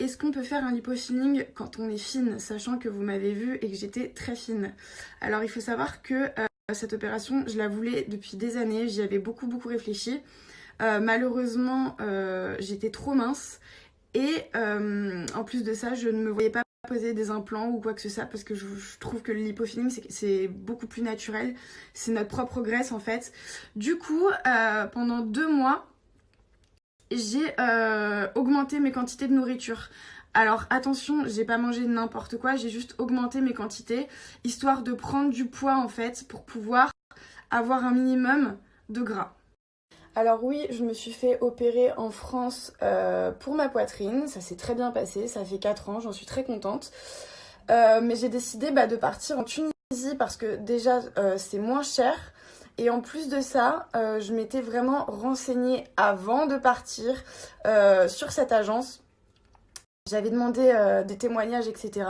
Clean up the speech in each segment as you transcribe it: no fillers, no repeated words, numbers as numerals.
est-ce qu'on peut faire un lipofilling quand on est fine, sachant que vous m'avez vu et que j'étais très fine? Alors il faut savoir que cette opération, je la voulais depuis des années, j'y avais beaucoup réfléchi. Malheureusement, j'étais trop mince et en plus de ça, je ne me voyais pas poser des implants ou quoi que ce soit parce que je trouve que le lipofilling c'est beaucoup plus naturel, c'est notre propre graisse en fait. Du coup, pendant 2 mois, j'ai augmenté mes quantités de nourriture. Alors attention, j'ai pas mangé n'importe quoi, j'ai juste augmenté mes quantités, histoire de prendre du poids en fait, pour pouvoir avoir un minimum de gras. Alors oui, je me suis fait opérer en France pour ma poitrine, ça s'est très bien passé, ça fait 4 ans, j'en suis très contente. Mais j'ai décidé de partir en Tunisie parce que déjà c'est moins cher. Et en plus de ça, je m'étais vraiment renseignée avant de partir sur cette agence. J'avais demandé des témoignages, etc.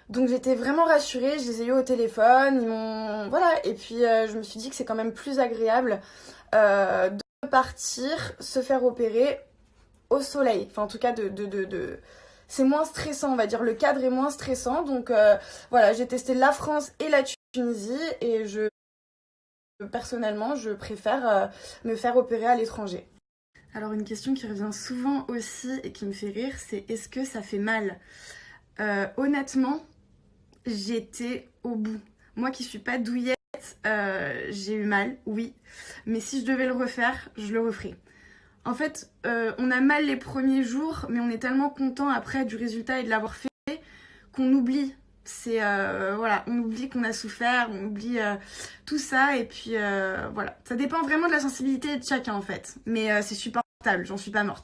Donc j'étais vraiment rassurée, je les ai eu au téléphone, ils m'ont... Voilà, et puis je me suis dit que c'est quand même plus agréable de partir, se faire opérer au soleil. Enfin en tout cas c'est moins stressant, on va dire, le cadre est moins stressant. Donc voilà, j'ai testé la France et la Tunisie et personnellement, je préfère me faire opérer à l'étranger. Alors une question qui revient souvent aussi et qui me fait rire, c'est est-ce que ça fait mal? Honnêtement, j'étais au bout. Moi qui suis pas douillette, j'ai eu mal, oui. Mais si je devais le refaire, je le referais. En fait, on a mal les premiers jours, mais on est tellement content après du résultat et de l'avoir fait qu'on oublie. C'est voilà, on oublie qu'on a souffert, on oublie tout ça et puis voilà. Ça dépend vraiment de la sensibilité de chacun en fait, mais c'est supportable, j'en suis pas morte.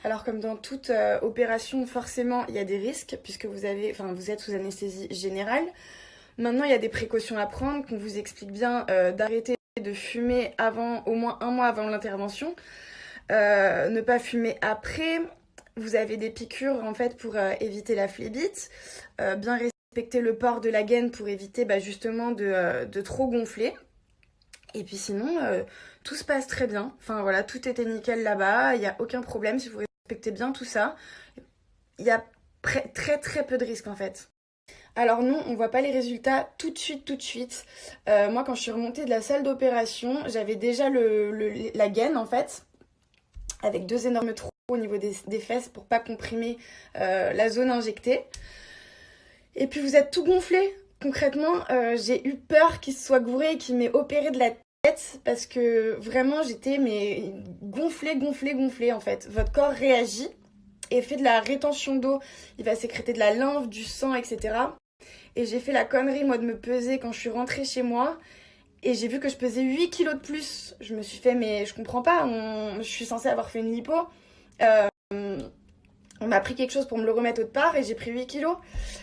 Alors comme dans toute opération, forcément il y a des risques puisque vous êtes sous anesthésie générale. Maintenant il y a des précautions à prendre, qu'on vous explique bien d'arrêter de fumer au moins 1 mois avant l'intervention, ne pas fumer après. Vous avez des piqûres en fait pour éviter la phlébite, bien respecter le port de la gaine pour éviter justement de trop gonfler. Et puis sinon, tout se passe très bien. Enfin voilà, tout était nickel là-bas, il n'y a aucun problème si vous respectez bien tout ça. Il y a très peu de risques en fait. Alors non, on voit pas les résultats tout de suite. Moi quand je suis remontée de la salle d'opération, j'avais déjà la gaine en fait, avec 2 énormes trous au niveau des fesses pour pas comprimer la zone injectée. Et puis vous êtes tout gonflé. Concrètement, j'ai eu peur qu'il se soit gouré et qu'il m'ait opéré de la tête parce que vraiment j'étais gonflée en fait. Votre corps réagit et fait de la rétention d'eau. Il va sécréter de la lymphe, du sang, etc. Et j'ai fait la connerie moi de me peser quand je suis rentrée chez moi. Et j'ai vu que je pesais 8 kilos de plus. Je me suis fait, mais je comprends pas, je suis censée avoir fait une lipo. On m'a pris quelque chose pour me le remettre autre part et j'ai pris 8 kilos.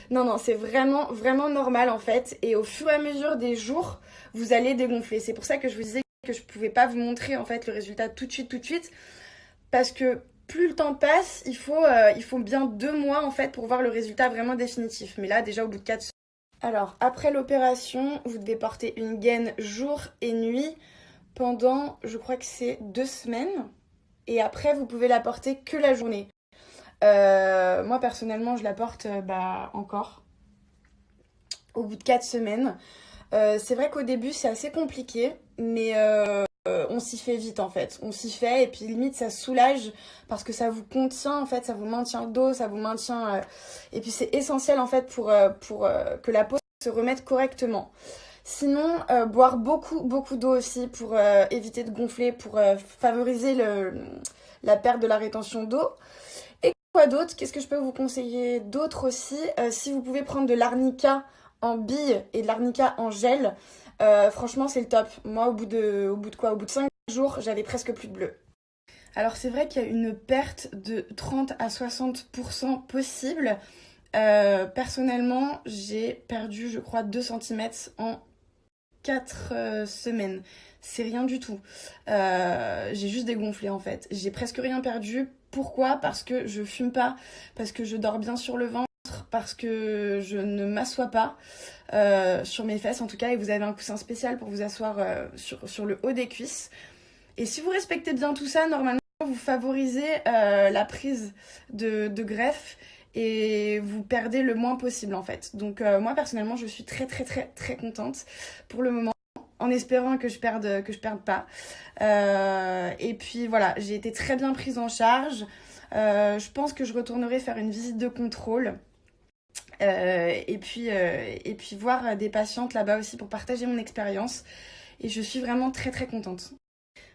Non, c'est vraiment normal en fait. Et au fur et à mesure des jours, vous allez dégonfler. C'est pour ça que je vous disais que je pouvais pas vous montrer en fait le résultat tout de suite. Parce que plus le temps passe, il faut bien 2 mois en fait pour voir le résultat vraiment définitif. Mais là, déjà au bout de 4 semaines. Alors, après l'opération, vous devez porter une gaine jour et nuit pendant, je crois que c'est 2 semaines. Et après, vous pouvez la porter que la journée. Moi, personnellement, je la porte encore au bout de 4 semaines. C'est vrai qu'au début, c'est assez compliqué, mais on s'y fait vite en fait. On s'y fait et puis limite, ça soulage parce que ça vous contient en fait, ça vous maintient le dos, ça vous maintient... Et puis c'est essentiel en fait pour que la peau se remette correctement. Sinon, boire beaucoup d'eau aussi pour éviter de gonfler, pour favoriser la perte de la rétention d'eau. Et quoi d'autre? Qu'est-ce que je peux vous conseiller d'autre aussi? Si vous pouvez prendre de l'arnica en bille et de l'arnica en gel, franchement c'est le top. Moi au bout de 5 jours, j'avais presque plus de bleu. Alors c'est vrai qu'il y a une perte de 30 à 60% possible. Personnellement, j'ai perdu je crois 2 cm en 4 semaines. C'est rien du tout. J'ai juste dégonflé en fait. J'ai presque rien perdu. Pourquoi? Parce que je fume pas, parce que je dors bien sur le ventre, parce que je ne m'assois pas sur mes fesses en tout cas, et vous avez un coussin spécial pour vous asseoir sur le haut des cuisses. Et si vous respectez bien tout ça, normalement vous favorisez la prise de greffe et vous perdez le moins possible en fait. Donc moi personnellement je suis très très très très contente pour le moment, en espérant que je perde pas. Et puis voilà, j'ai été très bien prise en charge. Je pense que je retournerai faire une visite de contrôle. Et puis voir des patientes là-bas aussi pour partager mon expérience. Et je suis vraiment très très contente.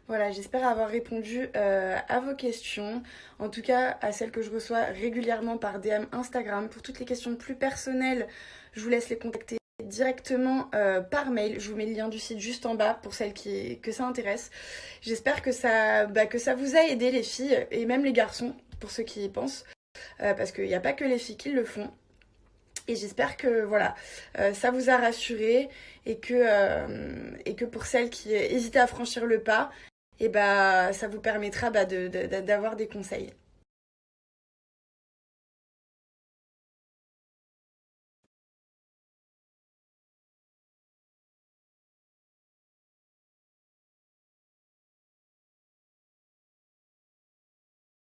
Voilà, j'espère avoir répondu à vos questions, en tout cas à celles que je reçois régulièrement par DM Instagram. Pour toutes les questions plus personnelles, je vous laisse les contacter directement par mail. Je vous mets le lien du site juste en bas pour celles que ça intéresse. J'espère que ça vous a aidé les filles et même les garçons, pour ceux qui y pensent, parce qu'il n'y a pas que les filles qui le font. Et j'espère que voilà, ça vous a rassuré et que pour celles qui hésitaient à franchir le pas, et ça vous permettra d'avoir des conseils.